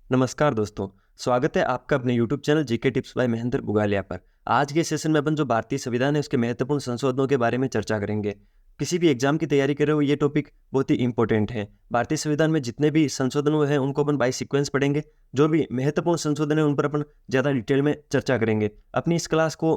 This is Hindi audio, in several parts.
नमस्कार दोस्तों। स्वागत है आपका अपने YouTube channel GK tips by Mahendra Bugalia पर। आज के सेशन में अपन जो भारतीय संविधान है उसके महत्वपूर्ण संशोधनों के बारे में चर्चा करेंगे। किसी भी एग्जाम की तैयारी कर रहे हो ये टॉपिक बहुत ही इंपॉर्टेंट है। भारतीय संविधान में जितने भी संशोधन हुए हैं उनको अपन बाय सीक्वेंस पढ़ेंगे। जो भी महत्वपूर्ण संशोधन है उन पर अपन ज़्यादा डिटेल में चर्चा करेंगे। अपनी इस क्लास को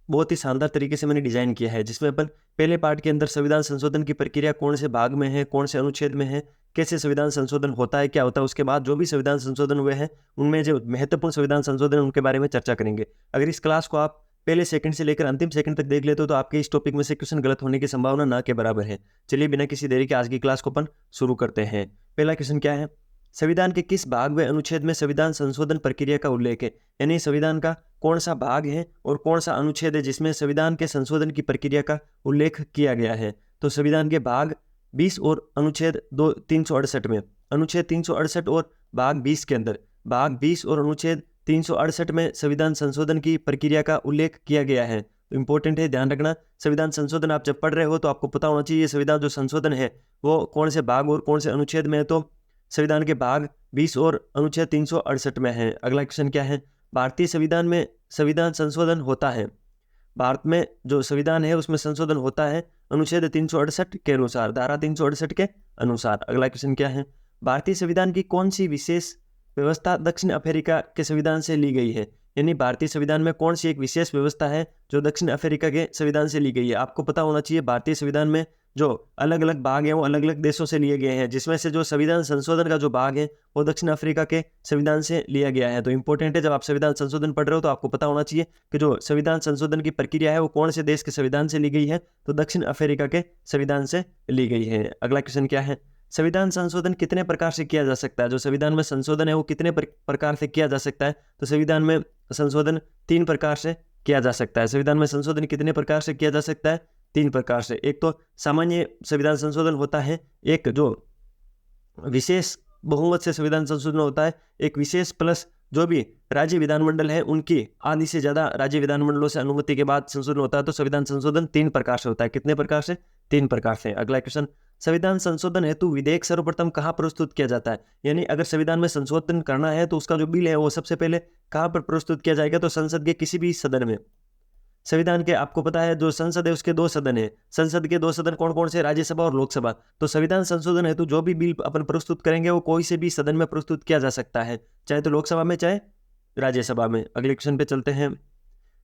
बहुत ही शानदार तरीके से मैंने डिजाइन किया है, जिसमें अपन पहले पार्ट के अंदर संविधान संशोधन की प्रक्रिया कौन से भाग में है, कौन से अनुच्छेद में है, कैसे संविधान संशोधन होता है, क्या होता है, उसके बाद जो भी संविधान संशोधन हुए हैं उनमें जो महत्वपूर्ण संविधान संशोधन है उनके बारे में चर्चा करेंगे। अगर इस क्लास को आप पहले सेकंड से लेकर अंतिम सेकंड तक देख लेते हो तो आपके इस टॉपिक में से क्वेश्चन गलत होने की संभावना ना के बराबर है। चलिए बिना किसी देरी के आज की क्लास को अपन शुरू करते हैं। पहला क्वेश्चन क्या है, संविधान के किस भाग व अनुच्छेद में संविधान संशोधन प्रक्रिया का उल्लेख है। यानी संविधान का कौन सा भाग है और कौन सा अनुच्छेद है जिसमें संविधान के संशोधन की प्रक्रिया का उल्लेख किया गया है। तो संविधान के भाग 20 और अनुच्छेद 368 में, अनुच्छेद 368 और भाग 20 के अंदर, भाग 20 और अनुच्छेद 368 में संविधान संशोधन की प्रक्रिया का उल्लेख किया गया है। तो इंपॉर्टेंट है, ध्यान रखना। संविधान संशोधन आप जब पढ़ रहे हो तो आपको पता होना चाहिए संविधान जो संशोधन है वो कौन से भाग और कौन से अनुच्छेद में है। तो संविधान के भाग 20 और अनुच्छेद 368 में है। अगला क्वेश्चन क्या है, भारतीय संविधान में संविधान संशोधन होता है। भारत में जो संविधान है उसमें संशोधन होता है अनुच्छेद 368 के अनुसार, धारा 368 के अनुसार। अगला क्वेश्चन क्या है, भारतीय संविधान की कौन सी विशेष व्यवस्था दक्षिण अफ्रीका के संविधान से ली गई है। यानी भारतीय संविधान में कौन सी एक विशेष व्यवस्था है जो दक्षिण अफ्रीका के संविधान से ली गई है। आपको पता होना चाहिए भारतीय संविधान में जो अलग अलग भाग हैं वो अलग अलग देशों से लिए गए हैं, जिसमें से जो संविधान संशोधन का जो भाग है वो दक्षिण अफ्रीका के संविधान से लिया गया है। तो इंपॉर्टेंट है, जब आप संविधान संशोधन पढ़ रहे हो तो आपको पता होना चाहिए कि जो संविधान संशोधन की प्रक्रिया है वो कौन से देश के संविधान से ली गई है। तो दक्षिण अफ्रीका के संविधान से ली गई है। अगला क्वेश्चन क्या है, संविधान संशोधन कितने प्रकार से किया जा सकता है। जो संविधान में संशोधन है वो कितने प्रकार से किया जा सकता है। तो संविधान में संशोधन 3 प्रकार से किया जा सकता है। संविधान में संशोधन कितने प्रकार से किया जा सकता है, 3 प्रकार से। एक तो सामान्य संविधान संशोधन होता है, एक जो विशेष बहुमत से संविधान संशोधन होता है, एक विशेष प्लस जो भी राज्य विधानमंडल है उनकी आधी से ज्यादा राज्य विधानमंडलों से अनुमति के बाद संशोधन होता है। तो संविधान संशोधन 3 प्रकार से होता है। कितने प्रकार से, 3 प्रकार से। अगला क्वेश्चन, संविधान संशोधन हेतु विधेयक सर्वप्रथम कहाँ प्रस्तुत किया जाता है। यानी अगर संविधान में संशोधन करना है तो उसका जो बिल है वो सबसे पहले कहाँ पर प्रस्तुत किया जाएगा। तो संसद के किसी भी सदन में। संविधान के आपको पता है जो संसद है उसके 2 सदन है। संसद के 2 सदन कौन कौन से, राज्यसभा और लोकसभा। तो संविधान संशोधन हेतु जो भी बिल अपन प्रस्तुत करेंगे वो कोई से भी सदन में प्रस्तुत किया जा सकता है, चाहे तो लोकसभा में चाहे राज्यसभा में। अगले क्वेश्चन पे चलते हैं,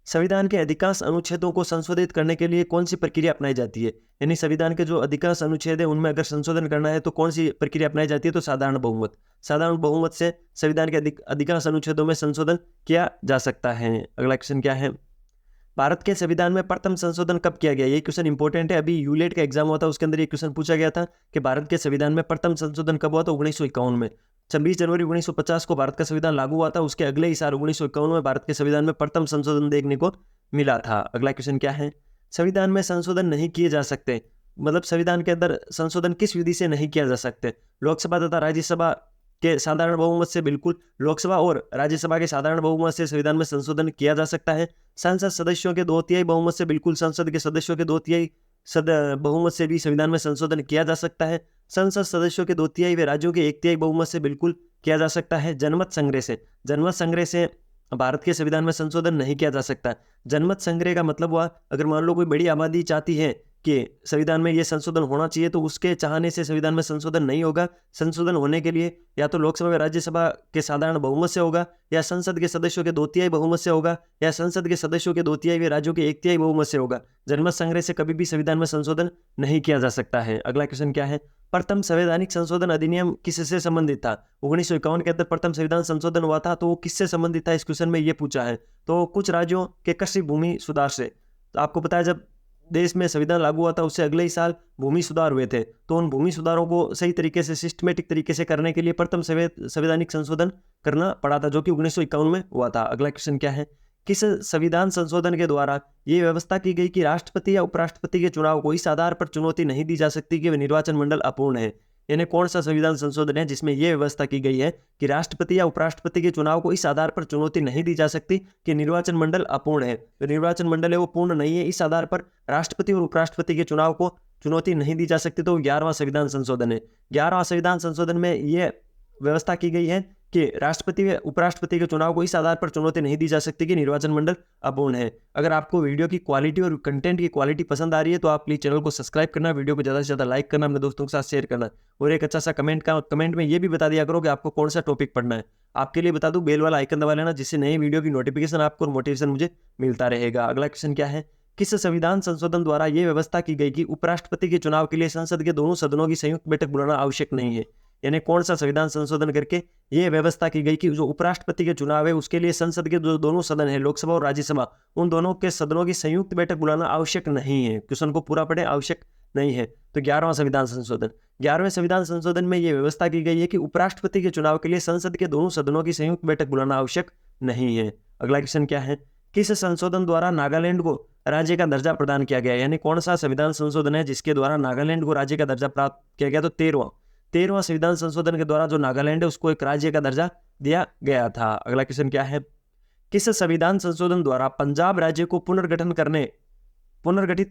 संविधान के अधिकांश अनुच्छेदों को संशोधित करने के लिए कौन सी प्रक्रिया अपनाई जाती है। यानी संविधान के जो अधिकांश अनुच्छेद है उनमें अगर संशोधन करना है तो कौन सी प्रक्रिया अपनाई जाती है। तो साधारण बहुमत। साधारण बहुमत से संविधान के अधिकांश अनुच्छेदों में संशोधन किया जा सकता है। अगला क्वेश्चन क्या है, भारत के संविधान में प्रथम संशोधन कब किया गया। ये क्वेश्चन इंपॉर्टेंट है, अभी यूलेट का एग्जाम हुआ था उसके अंदर ये क्वेश्चन पूछा गया था कि भारत के संविधान में प्रथम संशोधन कब हुआ। तो 1951 में। 26 जनवरी 1950 को भारत का संविधान लागू हुआ था। उसके अगले ही साल 1951 में भारत के संविधान में प्रथम संशोधन देखने को मिला था। अगला क्वेश्चन क्या है, संविधान में संशोधन नहीं किए जा सकते, मतलब संविधान के अंदर संशोधन किस विधि से नहीं किया जा सकते। लोकसभा तथा राज्यसभा के साधारण बहुमत से बिल्कुल। लोकसभा और राज्यसभा के साधारण बहुमत से संविधान में संशोधन किया जा सकता है। संसद सदस्यों के 2/3 बहुमत से बिल्कुल। संसद के सदस्यों के 2/3 बहुमत से भी संविधान में संशोधन किया जा सकता है। संसद सदस्यों के 2/3 व राज्यों के 1/3 बहुमत से बिल्कुल किया जा सकता है। जनमत संग्रह से, जनमत संग्रह से भारत के संविधान में संशोधन नहीं किया जा सकता। जनमत संग्रह का मतलब हुआ अगर मान लो कोई बड़ी आबादी चाहती है कि संविधान में ये संशोधन होना चाहिए तो उसके चाहने से संविधान में संशोधन नहीं होगा। संशोधन होने के लिए या तो लोकसभा व राज्यसभा के साधारण बहुमत से होगा, या संसद के सदस्यों के 2/3 बहुमत से होगा, या संसद के सदस्यों के 2/3 व राज्यों के 1/3 बहुमत से होगा। जनमत संग्रह से कभी भी संविधान में संशोधन नहीं किया जा सकता है। अगला क्वेश्चन क्या है, प्रथम संवैधानिक संशोधन अधिनियम किससे संबंधित था। 1951 के अंदर प्रथम संविधान संशोधन हुआ था, तो वो किससे संबंधित था, इस क्वेश्चन में ये पूछा है। तो कुछ राज्यों के कृषि भूमि सुधार से। तो आपको पता है जब देश में संविधान लागू हुआ था उससे अगले ही साल भूमि सुधार हुए थे, तो उन भूमि सुधारों को सही तरीके से सिस्टमेटिक तरीके से करने के लिए प्रथम संवैधानिक संशोधन करना पड़ा था, जो कि 1951 में हुआ था। अगला क्वेश्चन क्या है, किस संविधान संशोधन के द्वारा ये व्यवस्था की गई कि राष्ट्रपति या उपराष्ट्रपति के चुनाव को इस आधार पर चुनौती नहीं दी जा सकती कि वे निर्वाचन मंडल अपूर्ण है। यानी कौन सा संविधान संशोधन है जिसमें यह व्यवस्था की गई है कि राष्ट्रपति या उपराष्ट्रपति के चुनाव को इस आधार पर चुनौती नहीं दी जा सकती कि निर्वाचन मंडल अपूर्ण है। तो निर्वाचन मंडल है वो पूर्ण नहीं है, इस आधार पर राष्ट्रपति और उपराष्ट्रपति के चुनाव को चुनौती नहीं दी जा सकती। तो 11वां संविधान संशोधन है। 11वां संविधान संशोधन में यह व्यवस्था की गई है कि राष्ट्रपति व उपराष्ट्रपति के चुनाव को इस आधार पर चुनौती नहीं दी जा सकती कि निर्वाचन मंडल अपूर्ण है। अगर आपको वीडियो की क्वालिटी और कंटेंट की क्वालिटी पसंद आ रही है तो आप प्लीज चैनल को सब्सक्राइब करना, वीडियो को ज़्यादा से ज़्यादा लाइक करना, अपने दोस्तों के साथ शेयर करना और एक अच्छा सा कमेंट में ये भी बता दिया करो कि आपको कौन सा टॉपिक पढ़ना है। आपके लिए बता दूं, बेल वाला आइकन दबा लेना, जिससे नई वीडियो की नोटिफिकेशन आपको और मोटिवेशन मुझे मिलता रहेगा। अगला क्वेश्चन क्या है, किस संविधान संशोधन द्वारा यह व्यवस्था की गई कि उपराष्ट्रपति के चुनाव के लिए संसद के दोनों सदनों की संयुक्त बैठक बुलाना आवश्यक नहीं है? यानी कौन सा संविधान संशोधन करके यह व्यवस्था की गई कि जो उपराष्ट्रपति के चुनाव है उसके लिए संसद के जो दोनों सदन है, लोकसभा और राज्यसभा, उन दोनों के सदनों की संयुक्त बैठक बुलाना आवश्यक नहीं है। क्वेश्चन को पूरा पढ़े, आवश्यक नहीं है। तो 11वां संविधान संशोधन, 11वें संविधान संशोधन में यह व्यवस्था की गई है कि उपराष्ट्रपति के चुनाव के लिए संसद के दोनों सदनों की संयुक्त बैठक बुलाना आवश्यक नहीं है। अगला क्वेश्चन क्या है, किस संशोधन द्वारा नागालैंड को राज्य का दर्जा प्रदान किया गया? यानी कौन सा संविधान संशोधन है जिसके द्वारा नागालैंड को राज्य का दर्जा प्राप्त किया गया? तो 13वां संविधान संशोधन के द्वारा जो नागालैंड है उसको एक राज्य का दर्जा दिया गया था। अगला क्वेश्चन क्या है, किस संविधान संशोधन द्वारा पंजाब राज्य को पुनर्गठित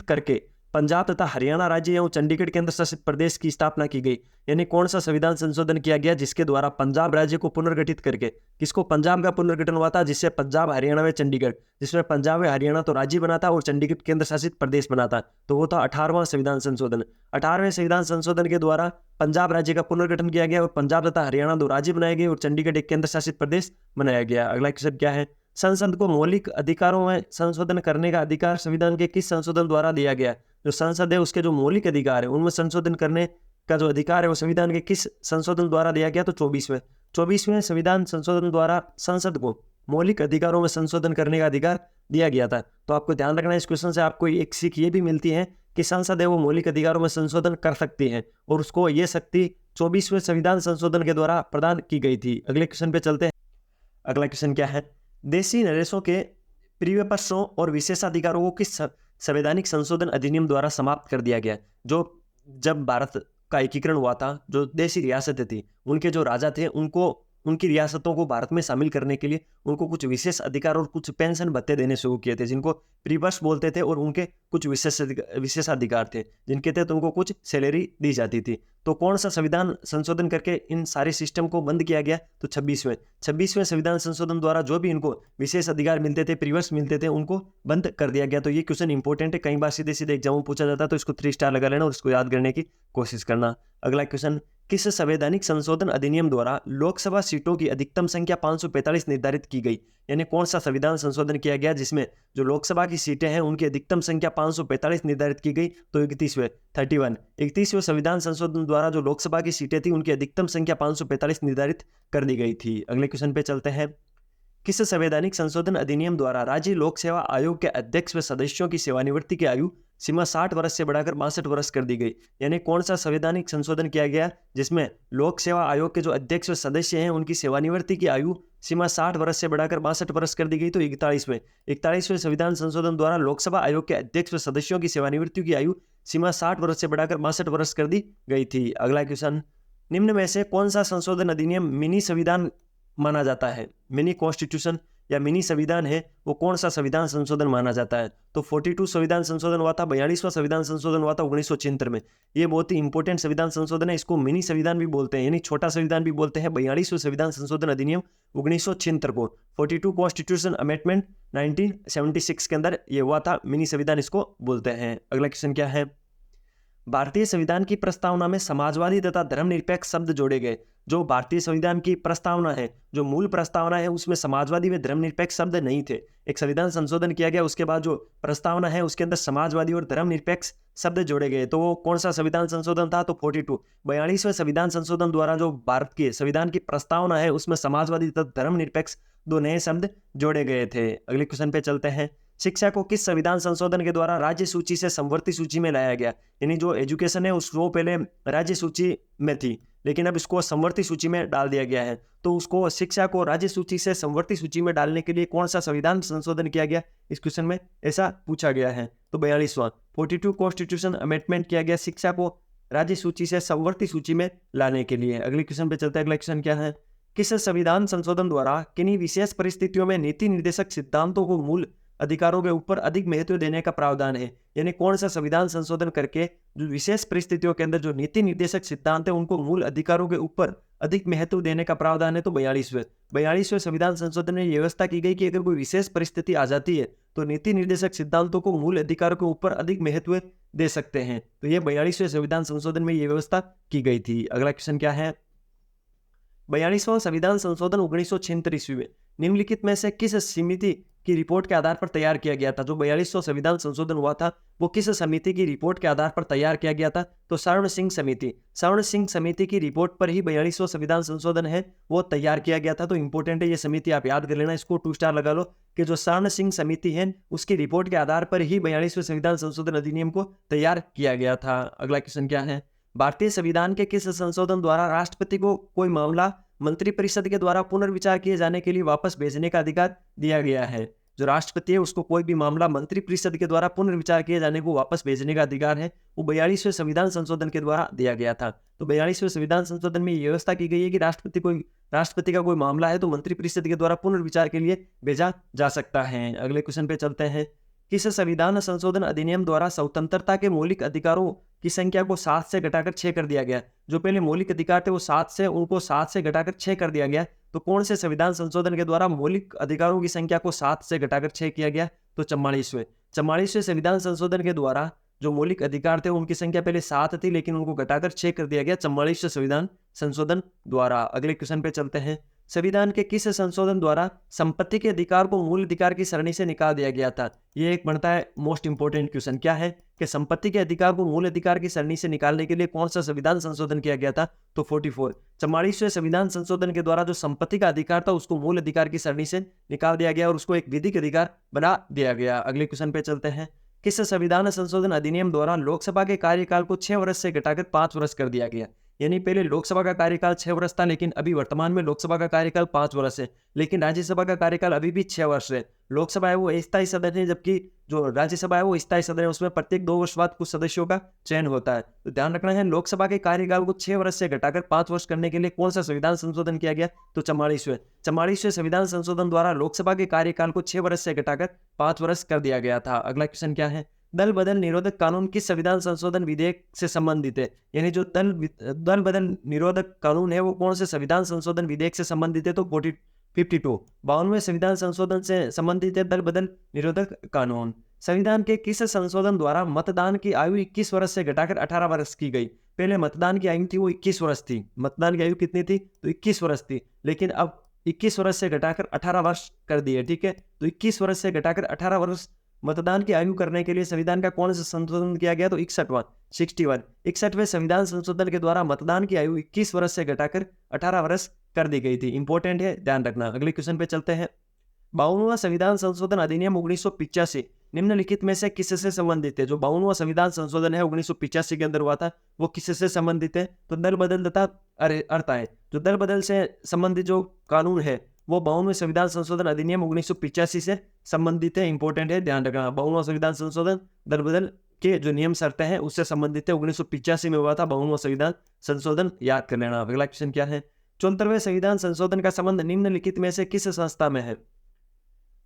करके पंजाब तथा हरियाणा राज्य एवं चंडीगढ़ केंद्र शासित प्रदेश की स्थापना की गई? यानी कौन सा संविधान संशोधन किया गया जिसके द्वारा पंजाब राज्य को पुनर्गठित करके, किसको पंजाब का पुनर्गठन हुआ था, जिससे पंजाब, हरियाणा व चंडीगढ़, जिसमें पंजाब व हरियाणा तो राज्य बना था और चंडीगढ़ केंद्र शासित प्रदेश बना था, तो वो था 18वां संविधान संशोधन। 18वें संविधान संशोधन के द्वारा पंजाब राज्य का पुनर्गठन किया गया और पंजाब तथा हरियाणा दो राज्य बनाए गए और चंडीगढ़ एक केंद्र शासित प्रदेश बनाया गया। अगला क्वेश्चन क्या है, संसद को मौलिक अधिकारों में संशोधन करने का अधिकार संविधान के किस संशोधन द्वारा दिया गया? जो संसद है उसके जो मौलिक अधिकार है उनमें संशोधन करने का जो अधिकार है वो संविधान के किस संशोधन द्वारा दिया गया? तो 24वें संविधान संशोधन द्वारा संसद को मौलिक अधिकारों में संशोधन करने का अधिकार दिया गया था। तो आपको ध्यान रखना है, इस क्वेश्चन से आपको एक सीख ये भी मिलती है कि संसद है वो मौलिक अधिकारों में संशोधन कर सकती है और उसको ये शक्ति 24वें संविधान संशोधन के द्वारा प्रदान की गई थी। अगले क्वेश्चन पे चलते हैं। अगला क्वेश्चन क्या है, देशी नरेशों के प्रियपक्षों और विशेषाधिकारों को किस संवैधानिक संशोधन अधिनियम द्वारा समाप्त कर दिया गया? जो जब भारत का एकीकरण हुआ था, जो देशी रियासतें थी उनके जो राजा थे उनको उनकी रियासतों को भारत में शामिल करने के लिए उनको कुछ विशेष अधिकार और कुछ पेंशन भत्ते देने शुरू किए थे, जिनको प्रीबर्स बोलते थे, और उनके कुछ विशेषाधिकार थे जिनके तहत उनको कुछ सैलरी दी जाती थी। तो कौन सा संविधान संशोधन करके इन सारे सिस्टम को बंद किया गया? तो 26वें संविधान संशोधन द्वारा जो भी इनको विशेष अधिकार मिलते थे, प्रीबर्स मिलते थे, उनको बंद कर दिया गया। तो ये क्वेश्चन इंपॉर्टेंट है, कई बार सीधे सीधे एग्जाम में पूछा जाता है, तो इसको 3 स्टार लगा लेना और इसको याद करने की कोशिश करना। अगला क्वेश्चन, किस संवैधानिक संशोधन अधिनियम द्वारा लोकसभा सीटों की अधिकतम संख्या 545 निर्धारित की गई? यानी कौन सा संविधान संशोधन किया गया जिसमें जो लोकसभा की सीटें हैं उनकी अधिकतम संख्या 545 निर्धारित की गई? तो 31वें संविधान संशोधन द्वारा जो लोकसभा की सीटें थी उनकी अधिकतम संख्या 545 निर्धारित कर दी गई थी। अगले क्वेश्चन पे चलते हैं, किस संवैधानिक संशोधन अधिनियम द्वारा राज्य लोक सेवा आयोग के अध्यक्ष व सदस्यों की सेवानिवृत्ति की आयु सीमा 60 वर्ष से बढ़ाकर 62 वर्ष कर दी गई? यानी कौन सा संवैधानिक संशोधन किया गया जिसमें लोक सेवा आयोग के जो अध्यक्ष व सदस्य हैं उनकी सेवानिवृत्ति की आयु सीमा 60 वर्ष से बढ़ाकर 62 वर्ष कर दी गई? तो 41वें संविधान संशोधन द्वारा लोकसभा आयोग के अध्यक्ष व सदस्यों की सेवानिवृत्ति की आयु सीमा 60 वर्ष से बढ़ाकर 62 वर्ष कर दी गई थी। अगला क्वेश्चन, निम्न में से कौन सा संशोधन अधिनियम मिनी संविधान माना जाता है? मिनी कॉन्स्टिट्यूशन या मिनी संविधान है वो कौन सा संविधान संशोधन माना जाता है? तो 42 संविधान संशोधन हुआ था, 42वां संविधान संशोधन हुआ था 1976 में। ये बहुत ही इंपॉर्टेंट संविधान संशोधन है, इसको मिनी संविधान भी बोलते हैं, यानी छोटा संविधान भी बोलते हैं। 42वें संविधान संशोधन अधिनियम 1976 को 42 कॉन्स्टिट्यूशन अमेंडमेंट 1976 के अंदर ये हुआ था, मिनी संविधान इसको बोलते हैं। अगला क्वेश्चन क्या है, भारतीय संविधान की प्रस्तावना में समाजवादी तथा धर्मनिरपेक्ष शब्द जोड़े गए। जो भारतीय संविधान की प्रस्तावना है, जो मूल प्रस्तावना है, उसमें समाजवादी व धर्मनिरपेक्ष शब्द नहीं थे। एक संविधान संशोधन किया गया, उसके बाद जो प्रस्तावना है उसके अंदर समाजवादी और धर्मनिरपेक्ष शब्द जोड़े गए। तो वो कौन सा संविधान संशोधन था? तो 42वें संविधान संशोधन द्वारा जो भारत के संविधान की प्रस्तावना है उसमें समाजवादी तथा धर्मनिरपेक्ष 2 नए शब्द जोड़े गए थे। अगले क्वेश्चन पे चलते हैं, शिक्षा को किस संविधान संशोधन के द्वारा राज्य सूची से समवर्ती सूची में लाया गया? यानी जो एजुकेशन है उसको पहले राज्य सूची में थी, लेकिन अब इसको समवर्ती सूची में डाल दिया गया है। तो उसको शिक्षा को राज्य सूची से समवर्ती सूची में डालने के लिए कौन सा संविधान संशोधन किया गया? इस क्वेश्चन में ऐसा पूछा गया है। तो 42 कॉन्स्टिट्यूशन अमेंडमेंट किया गया शिक्षा को राज्य सूची से समवर्ती सूची में लाने के लिए। अगले क्वेश्चन पे चलते हैं। अगला क्वेश्चन क्या है, किस संविधान संशोधन द्वारा किन्हीं विशेष परिस्थितियों में नीति निर्देशक सिद्धांतों को मूल अधिकारों के ऊपर अधिक महत्व देने का प्रावधान है? यानी कौन सा संविधान संशोधन करके जो विशेष परिस्थितियों के अंदर जो नीति निर्देशक सिद्धांत है उनको मूल अधिकारों के ऊपर अधिक महत्व देने का प्रावधान है तो 42वें संविधान संशोधन में ये व्यवस्था की गई कि अगर कोई विशेष परिस्थिति आ जाती है तो नीति निर्देशक सिद्धांतों को मूल अधिकारों के ऊपर अधिक महत्व दे सकते हैं। तो ये 42वें संविधान संशोधन में ये व्यवस्था की गई थी। अगला क्वेश्चन क्या है, 42वां संविधान संशोधन 1976 ईस्वी में निम्नलिखित में से किस समिति की रिपोर्ट के आधार पर तैयार किया गया था। जो 42वां संविधान संशोधन हुआ था वो किस समिति की रिपोर्ट के आधार पर तैयार किया गया था, तो सवर्ण सिंह समिति की रिपोर्ट पर ही 42वां संविधान संशोधन है वो तैयार किया गया था। तो इंपॉर्टेंट है ये समिति, आप याद कर लेना, इसको 2 स्टार लगा लो कि जो सवर्ण सिंह समिति है उसकी रिपोर्ट के आधार पर ही 42वें संविधान संशोधन अधिनियम को तैयार किया गया था। अगला क्वेश्चन क्या है, भारतीय संविधान के किस संशोधन द्वारा राष्ट्रपति को कोई मामला मंत्रिपरिषद के द्वारा पुनर्विचार किए जाने के लिए वापस भेजने का अधिकार दिया गया है। जो राष्ट्रपति है उसको कोई भी मामला मंत्रिपरिषद के द्वारा पुनर्विचार किए जाने को वापस भेजने का अधिकार है वो 42वें संविधान संशोधन के द्वारा दिया गया था। तो 42वें संविधान संशोधन में ये व्यवस्था की गई है कि राष्ट्रपति का कोई मामला है तो मंत्रिपरिषद के द्वारा पुनर्विचार के लिए भेजा जा सकता है। अगले क्वेश्चन पे चलते हैं, किस संविधान संशोधन अधिनियम द्वारा स्वतंत्रता के मौलिक अधिकारों की संख्या को 7 से घटाकर 6 कर दिया गया। जो पहले मौलिक अधिकार थे वो 7 से, उनको 7 से घटाकर 6 कर दिया गया। तो कौन से संविधान संशोधन के द्वारा मौलिक अधिकारों की संख्या को 7 से घटाकर 6 किया गया, तो 44वें संविधान संशोधन के द्वारा जो मौलिक अधिकार थे उनकी संख्या पहले 7 थी लेकिन उनको घटाकर 6 कर दिया गया 44वें संविधान संशोधन द्वारा। अगले क्वेश्चन पे चलते हैं, संविधान के किस संशोधन द्वारा संपत्ति के अधिकार को मूल अधिकार की सरणी से निकाल दिया गया था। ये एक बनता है मोस्ट इंपोर्टेंट क्वेश्चन, क्या है कि संपत्ति के अधिकार को मूल अधिकार की सरणी से निकालने के लिए कौन सा संविधान संशोधन किया गया था, तो 44वें संविधान संशोधन के द्वारा जो संपत्ति का अधिकार था उसको मूल अधिकार की सरणी से निकाल दिया गया और उसको एक विधिक अधिकार बना दिया गया। अगले क्वेश्चन पे चलते हैं, किस संविधान संशोधन अधिनियम द्वारा लोकसभा के कार्यकाल को 6 वर्ष से घटाकर 5 वर्ष कर दिया गया। यानी पहले लोकसभा का कार्यकाल 6 वर्ष था लेकिन अभी वर्तमान में लोकसभा का कार्यकाल 5 वर्ष है, लेकिन राज्यसभा का कार्यकाल अभी भी 6 वर्ष है। लोकसभा है वो स्थायी सदन है जबकि जो राज्यसभा है वो स्थायी सदन है, उसमें प्रत्येक 2 वर्ष बाद कुछ सदस्यों का चयन होता है। तो ध्यान रखना है, लोकसभा के कार्यकाल को 6 वर्ष से घटाकर 5 वर्ष करने के लिए कौन सा संविधान संशोधन किया गया, तो 44वें संविधान संशोधन द्वारा लोकसभा के कार्यकाल को 6 वर्ष से घटाकर 5 वर्ष कर दिया गया था। अगला क्वेश्चन क्या है, दल बदल निरोधक कानून किस संविधान संशोधन विधेयक से संबंधित है। यानी जो दल बदल निरोधक कानून है वो कौन से संविधान संशोधन विधेयक से संबंधित है, तो 52वें संविधान संशोधन से संबंधित है दल बदल निरोधक कानून। संविधान के किस संशोधन द्वारा मतदान की आयु 21 वर्ष से घटाकर 18 वर्ष की गई। पहले मतदान की आयु थी वो 21 वर्ष थी, मतदान की आयु कितनी थी, तो 21 वर्ष थी, लेकिन अब 21 वर्ष से घटाकर 18 वर्ष कर दी है। ठीक है, तो 21 वर्ष से घटाकर 18 वर्ष मतदान की आयु करने के लिए संविधान का कौन सा संशोधन किया गया, तो 61वें संविधान संशोधन के द्वारा मतदान की आयु 21 वर्ष से घटाकर 18 वर्ष कर दी गई थी। इंपॉर्टेंट है, ध्यान रखना। अगले क्वेश्चन पे चलते हैं, 52वां संविधान संशोधन अधिनियम 1985 निम्नलिखित में से किससे संबंधित है। जो 52वां संविधान संशोधन है 1985 के अंदर हुआ था वो किससे संबंधित है, तो दल बदल तथा अर्थ है। जो दल बदल से संबंधित जो कानून है वो 52वें संविधान संशोधन अधिनियम 1985 से संबंधित है। इंपॉर्टेंट है, ध्यान रखना। 52वां संविधान संशोधन दल बदल के जो नियम शर्तें हैं उससे संबंधित है, 1985 में हुआ था 52वां संविधान संशोधन, याद कर लेना। अगला क्वेश्चन क्या है, 74वें संविधान संशोधन का संबंध निम्नलिखित में से किस संस्था में है।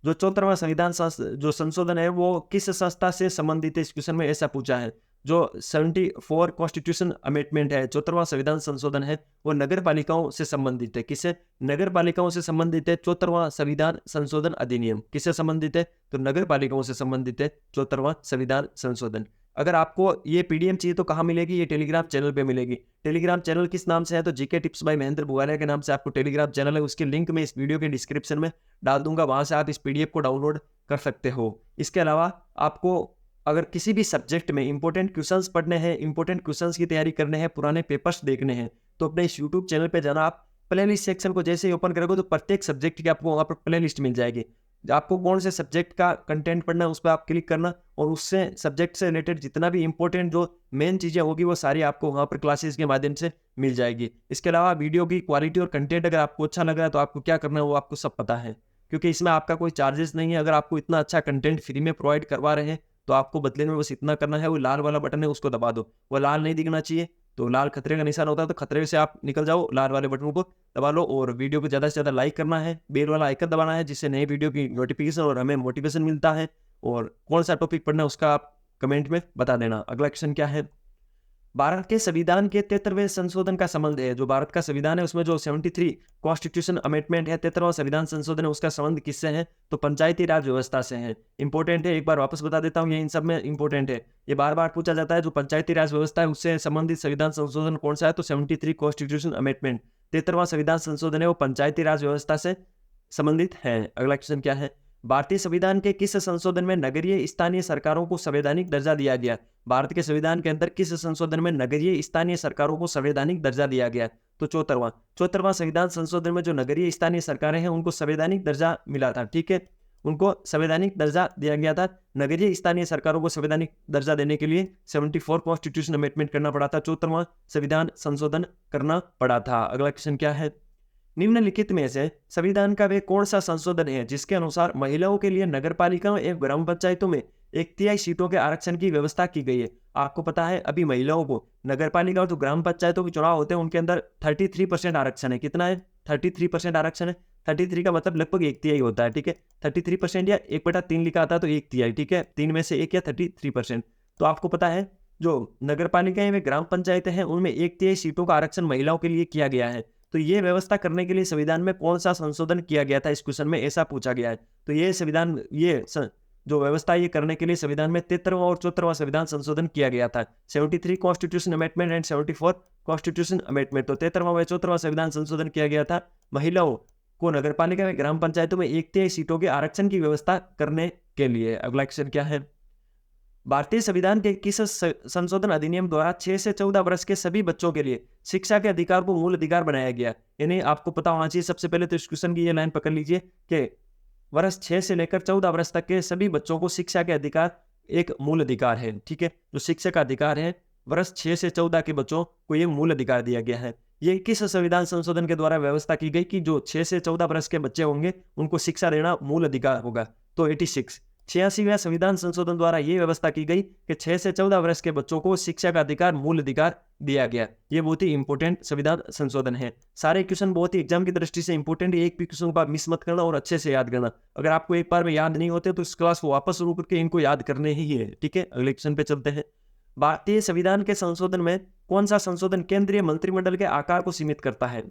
जो 74वां संविधान जो संशोधन है वो किस संस्था से संबंधित है, इस क्वेश्चन में ऐसा पूछा है। जो 74 कॉन्स्टिट्यूशन अमेंडमेंट है, 74वां संविधान संशोधन है, वो नगर पालिकाओं से संबंधित है। किससे, नगर पालिकाओं से संबंधित है 74वां संविधान संशोधन अधिनियम। किससे संबंधित है, तो नगर पालिकाओं से संबंधित है 74वां संविधान संशोधन। अगर आपको ये पीडीएफ चाहिए तो कहाँ मिलेगी, ये टेलीग्राम चैनल पे मिलेगी। टेलीग्राम चैनल किस नाम से है, तो GK tips by Mahendra Bugalia के नाम से आपको टेलीग्राम चैनल है, उसकी लिंक मैं इस वीडियो के डिस्क्रिप्शन में डाल दूंगा, वहां से आप इस पीडीएफ को डाउनलोड कर सकते हो। इसके अलावा आपको अगर किसी भी सब्जेक्ट में इंपॉर्टेंट क्वेश्चंस पढ़ने हैं, इंपॉर्टेंट क्वेश्चंस की तैयारी करने हैं, पुराने पेपर्स देखने हैं, तो अपने इस यूट्यूब चैनल पे जाना। आप प्लेलिस्ट सेक्शन को जैसे ही ओपन करोगे तो प्रत्येक सब्जेक्ट की आपको वहाँ पर प्लेलिस्ट मिल जाएगी। आपको कौन से सब्जेक्ट का कंटेंट पढ़ना है उस पर आप क्लिक करना और उससे सब्जेक्ट से रिलेटेड जितना भी इंपॉर्टेंट जो मेन चीज़ें होगी वो सारी आपको वहाँ पर क्लासेस के माध्यम से मिल जाएगी। इसके अलावा वीडियो की क्वालिटी और कंटेंट अगर आपको अच्छा लग रहा है तो आपको क्या करना है वो आपको सब पता है, क्योंकि इसमें आपका कोई चार्जेस नहीं है। अगर आपको इतना अच्छा कंटेंट फ्री में प्रोवाइड करवा रहे हैं तो आपको बदले में बस इतना करना है, वो लाल वाला बटन है उसको दबा दो। वो लाल नहीं दिखना चाहिए, तो लाल खतरे का निशान होता है, तो खतरे से आप निकल जाओ, लाल वाले बटन को दबा लो और वीडियो को ज़्यादा से ज़्यादा लाइक करना है, बेल वाला आइकन दबाना है जिससे नई वीडियो की नोटिफिकेशन और हमें मोटिवेशन मिलता है। और कौन सा टॉपिक पढ़ना है उसका आप कमेंट में बता देना। अगला क्वेश्चन क्या है, भारत के संविधान के 73वें संशोधन का संबंध है। जो भारत का संविधान है उसमें जो 73 कॉन्स्टिट्यूशन अमेंडमेंट है, 73वां संविधान संशोधन है, उसका संबंध किससे है? तो पंचायती राज व्यवस्था से है। इंपॉर्टेंट है, एक बार वापस बता देता हूँ, ये इन सब में इंपॉर्टेंट है, ये बार बार पूछा जाता है। जो पंचायती राज व्यवस्था है उससे संबंधित संविधान संशोधन कौन सा है? तो 73 कॉन्स्टिट्यूशन अमेंडमेंट, 73वां संविधान संशोधन है, वो पंचायती राज व्यवस्था से संबंधित है। अगला क्वेश्चन क्या है? भारतीय संविधान के किस संशोधन में नगरीय स्थानीय सरकारों को संवैधानिक दर्जा दिया गया? भारत के संविधान के अंदर किस संशोधन में नगरीय स्थानीय सरकारों को संवैधानिक दर्जा दिया गया? तो 74वां संविधान संशोधन में जो नगरीय स्थानीय सरकारें हैं उनको संवैधानिक दर्जा मिला था। ठीक है, उनको संवैधानिक दर्जा दिया गया था। नगरीय स्थानीय सरकारों को संवैधानिक दर्जा देने के लिए 74 कॉन्स्टिट्यूशन अमेंडमेंट करना पड़ा था, 74वां संविधान संशोधन करना पड़ा था। अगला क्वेश्चन क्या है? निम्नलिखित में से संविधान का वे कौन सा संशोधन है जिसके अनुसार महिलाओं के लिए नगरपालिकाओं एवं ग्राम पंचायतों में 1/3 सीटों के आरक्षण की व्यवस्था की गई है? आपको पता है अभी महिलाओं को नगरपालिका और जो ग्राम पंचायतों के चुनाव होते हैं उनके अंदर 33% आरक्षण है। कितना है? 33% आरक्षण है। 33 का मतलब लगभग 1/3 होता है। ठीक है, 33% या 1/3 लिखा आता है तो 1/3। ठीक है, 3 में से 1 या 33%। तो आपको पता है जो नगरपालिकाएं व ग्राम पंचायतें हैं उनमें 1/3 सीटों का आरक्षण महिलाओं के लिए किया गया है। तो ये व्यवस्था करने के लिए संविधान में कौन सा संशोधन किया गया था? इस क्वेश्चन में ऐसा पूछा गया है। तो ये संविधान जो व्यवस्था ये करने के लिए संविधान में 73वां और 74वां संविधान संशोधन किया गया था। 73 constitution amendment and 74 constitution amendment. तो 73वां व 74वां संविधान संशोधन किया गया था महिलाओं को नगरपालिका में ग्राम पंचायतों में 1/3 सीटों के आरक्षण की व्यवस्था करने के लिए। अगला क्वेश्चन क्या है? भारतीय संविधान के किस संशोधन अधिनियम द्वारा 6 से 14 वर्ष के सभी बच्चों के लिए शिक्षा के अधिकार को मूल अधिकार बनाया गया? यानी आपको पता होना चाहिए सबसे पहले तो इस क्वेश्चन की ये लाइन पकड़ लीजिए कि वर्ष 6 से लेकर 14 वर्ष तक के सभी बच्चों को शिक्षा के अधिकार एक मूल अधिकार है। ठीक है, जो शिक्षा का अधिकार है वर्ष 6 से 14 के बच्चों को ये मूल अधिकार दिया गया है। ये किस संविधान संशोधन के द्वारा व्यवस्था की गई कि जो 6 से 14 वर्ष के बच्चे होंगे उनको शिक्षा देना मूल अधिकार होगा? तो 86वां संविधान संशोधन द्वारा यह व्यवस्था की गई कि 6 से 14 वर्ष के बच्चों को शिक्षा का अधिकार मूल अधिकार दिया गया। ये बहुत ही इंपॉर्टेंट संविधान संशोधन है। सारे क्वेश्चन बहुत ही एग्जाम की दृष्टि से इंपॉर्टेंट है, एक भी क्वेश्चन को आप मिस मत करना और अच्छे से याद करना। अगर आपको एक बार में याद नहीं होते तो इस क्लास को वापस शुरू करके इनको याद करने ही है। ठीक है, अगले क्वेश्चन पे चलते हैं। भारतीय संविधान के संशोधन में कौन सा संशोधन केंद्रीय मंत्रिमंडल के आकार को सीमित करता है?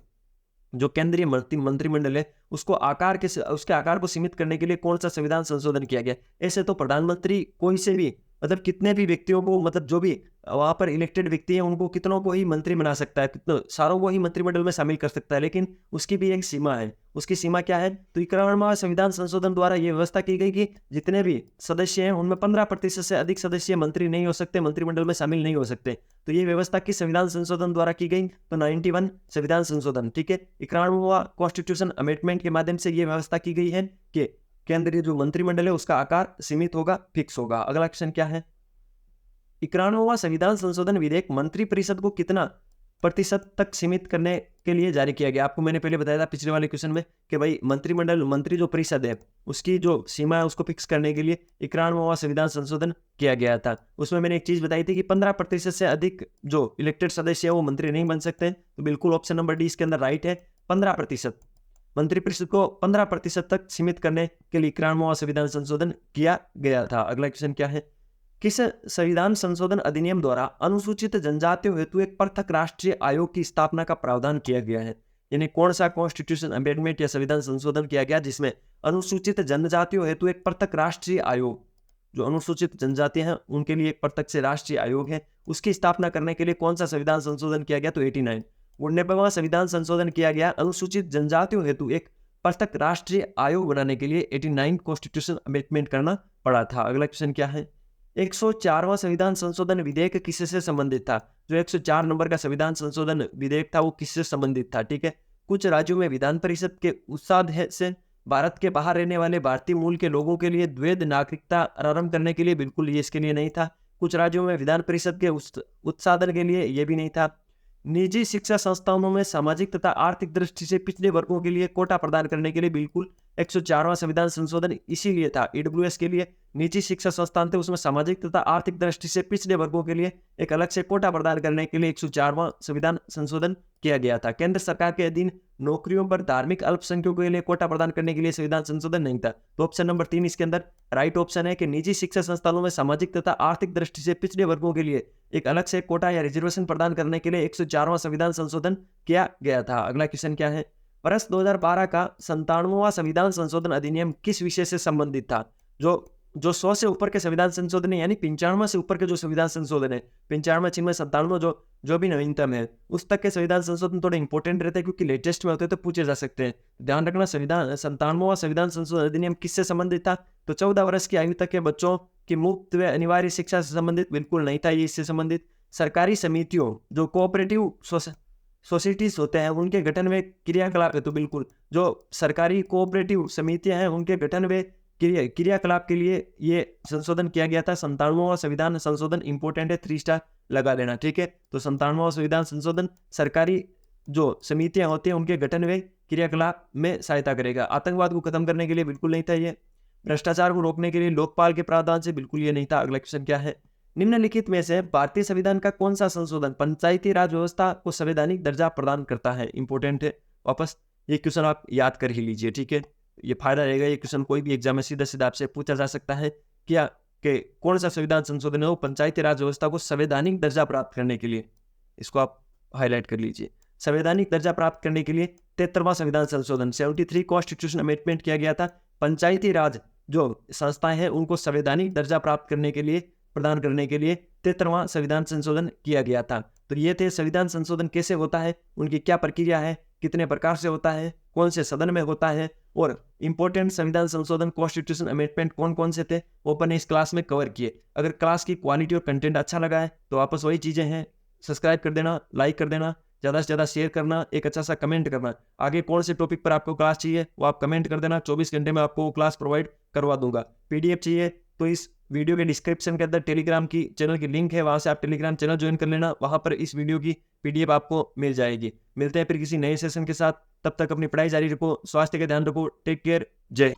जो केंद्रीय मंत्रिमंडल है उसके आकार को सीमित करने के लिए कौन सा संविधान संशोधन किया गया? ऐसे तो प्रधानमंत्री कोई से भी मतलब कितने भी व्यक्तियों को मतलब जो भी वहां पर इलेक्टेड व्यक्ति हैं उनको कितनों को ही मंत्री बना सकता है, कितनों सारों को ही मंत्रिमंडल में शामिल कर सकता है, लेकिन उसकी भी एक सीमा है। उसकी सीमा क्या है? तो 51वां संविधान संशोधन द्वारा यह व्यवस्था की गई कि जितने भी सदस्य हैं उनमें 15% से अधिक सदस्य मंत्री नहीं हो सकते, मंत्रिमंडल में शामिल नहीं हो सकते। तो ये व्यवस्था किस संविधान संशोधन द्वारा की गई? तो 91 संविधान संशोधन। ठीक है, 51वां कॉन्स्टिट्यूशन अमेंडमेंट के माध्यम से यह व्यवस्था की गई है कि केंद्रीय जो मंत्रिमंडल है उसका आकार सीमित होगा, फिक्स होगा। अगला क्वेश्चन क्या है? 91वां संविधान संशोधन विधेयक मंत्रिपरिषद को कितना प्रतिशत तक सीमित करने के लिए जारी किया गया? आपको मैंने पहले बताया था पिछले वाले क्वेश्चन में कि भाई मंत्री जो परिषद है उसकी जो सीमा है उसको फिक्स करने के लिए 91वां संविधान संशोधन किया गया था। उसमें मैंने एक चीज बताई थी कि 15% से अधिक जो इलेक्टेड सदस्य है वो मंत्री नहीं बन सकते। तो बिल्कुल ऑप्शन नंबर डी इसके अंदर राइट है। 15% मंत्रिपरिषद को 15% तक सीमित करने के लिए 91वां संविधान संशोधन किया गया था। अगला क्वेश्चन क्या है? किस संविधान संशोधन अधिनियम द्वारा अनुसूचित जनजातियों हेतु एक पृथक राष्ट्रीय आयोग की स्थापना का प्रावधान किया गया है? यानी कौन सा कॉन्स्टिट्यूशन अमेंडमेंट या संविधान संशोधन किया गया जिसमें अनुसूचित जनजातियों हेतु एक पृथक राष्ट्रीय आयोग, जो अनुसूचित जनजाति हैं उनके लिए एक पृथक से राष्ट्रीय आयोग है, उसकी स्थापना करने के लिए कौन सा संविधान संशोधन किया गया? तो 89। 99वां संविधान संशोधन किया गया अनुसूचित जनजातियों हेतु एक पृथक राष्ट्रीय आयोग बनाने के लिए 89 कॉन्स्टिट्यूशन अमेंडमेंट करना पड़ा था। अगला क्वेश्चन क्या है? 104वां संविधान संशोधन विधेयक किससे संबंधित था? जो 104 नंबर का संविधान संशोधन विधेयक था वो किससे संबंधित था? ठीक है, कुछ राज्यों में विधान परिषद के उत्साह से भारत के बाहर रहने वाले भारतीय मूल के लोगों के लिए द्वैध नागरिकता आरंभ करने के लिए बिल्कुल ये इसके लिए नहीं था। कुछ राज्यों में विधान परिषद के उत्साधन के लिए ये भी नहीं था। निजी शिक्षा संस्थानों में सामाजिक तथा आर्थिक दृष्टि से पिछड़े वर्गों के लिए कोटा प्रदान करने के लिए बिल्कुल 104वां संविधान संशोधन इसीलिए था, ईडब्ल्यूएस के लिए निजी शिक्षा संस्थान थे, उसमें सामाजिक तथा आर्थिक दृष्टि से पिछड़े वर्गों के लिए एक अलग से कोटा प्रदान करने के लिए 104वां संविधान संशोधन किया गया था। केंद्र सरकार के अधीन नौकरियों पर धार्मिक अल्पसंख्यकों के लिए कोटा प्रदान करने के लिए संविधान संशोधन नहीं था। तो ऑप्शन नंबर 3 इसके अंदर राइट ऑप्शन है कि निजी शिक्षा संस्थानों में सामाजिक तथा आर्थिक दृष्टि से पिछड़े वर्गों के लिए एक अलग से कोटा या रिजर्वेशन प्रदान करने के लिए 104वां संविधान संशोधन किया गया था। अगला क्वेश्चन क्या है, वर्ष 2012 का 97वां संविधान संशोधन अधिनियम किस विषय से संबंधित था? जो 100 से ऊपर के संविधान संशोधन है, यानी 95 से ऊपर के जो संविधान संशोधन है, 95, 96, 97 जो भी नवीनतम है, उस तक के संविधान संशोधन थोड़े इंपॉर्टेंट रहते हैं क्योंकि लेटेस्ट में होते हैं तो पूछे जा सकते हैं। ध्यान रखना, 97वां संविधान संशोधन अधिनियम किससे संबंधित था? तो 14 वर्ष की आयु तक के बच्चों की मुफ्त व अनिवार्य शिक्षा से संबंधित बिल्कुल नहीं था ये इससे संबंधित। सरकारी समितियों, जो कोऑपरेटिव सोसाइटीज होते हैं, उनके गठन में क्रियाकलाप है, तो बिल्कुल जो सरकारी कोऑपरेटिव समितियां हैं उनके गठन में क्रियाकलाप के लिए ये संशोधन किया गया था। 97वां संविधान संशोधन इंपॉर्टेंट है, 3 स्टार लगा देना, ठीक है। तो 97वां संविधान संशोधन सरकारी जो समितियां होती हैं उनके गठन में क्रियाकलाप में सहायता करेगा। आतंकवाद को खत्म करने के लिए बिल्कुल नहीं था ये। भ्रष्टाचार को रोकने के लिए लोकपाल के प्रावधान से बिल्कुल ये नहीं था। अगला क्वेश्चन क्या है, निम्नलिखित में से भारतीय संविधान का कौन सा संशोधन पंचायती राज व्यवस्था को संवैधानिक दर्जा प्रदान करता है? इंपॉर्टेंट है, वापस ये क्वेश्चन आप याद कर ही लीजिए, ठीक है। ये फायदा रहेगा, ये क्वेश्चन कोई भी एग्जाम में सीधा सीधा आपसे पूछा जा सकता है क्या कि कौन सा संविधान संशोधन है वो पंचायती राज व्यवस्था को संवैधानिक दर्जा प्राप्त करने के लिए, इसको आप हाईलाइट कर लीजिए। संवैधानिक दर्जा प्राप्त करने के लिए 73वां संविधान संशोधन 73 कॉन्स्टिट्यूशन अमेंडमेंट किया गया था। पंचायती राज जो संस्थाएं हैं उनको संवैधानिक दर्जा प्राप्त करने के लिए, प्रदान करने के लिए 73वां संविधान संशोधन किया गया था। तो ये थे संविधान संशोधन कैसे होता है, उनकी क्या प्रक्रिया है, कितने प्रकार से होता है, कौन से सदन में होता है, और इंपॉर्टेंट संविधान संशोधन कॉन्स्टिट्यूशन अमेंडमेंट कौन कौन से थे वो अपन ने इस क्लास में कवर किए। अगर क्लास की क्वालिटी और कंटेंट अच्छा लगा है तो वापस वही चीजें हैं, सब्सक्राइब कर देना, लाइक कर देना, ज़्यादा से ज़्यादा शेयर करना, एक अच्छा सा कमेंट करना। आगे कौन से टॉपिक पर आपको क्लास चाहिए वो आप कमेंट कर देना, 24 घंटे में आपको वो क्लास प्रोवाइड करवा दूंगा। पीडीएफ चाहिए तो इस वीडियो के डिस्क्रिप्शन के अंदर टेलीग्राम की चैनल की लिंक है, वहां से आप टेलीग्राम चैनल ज्वाइन कर लेना, वहां पर इस वीडियो की पीडीएफ आपको मिल जाएगी। मिलते हैं फिर किसी नए सेशन के साथ, तब तक अपनी पढ़ाई जारी रखो, स्वास्थ्य का ध्यान रखो, टेक केयर, जय।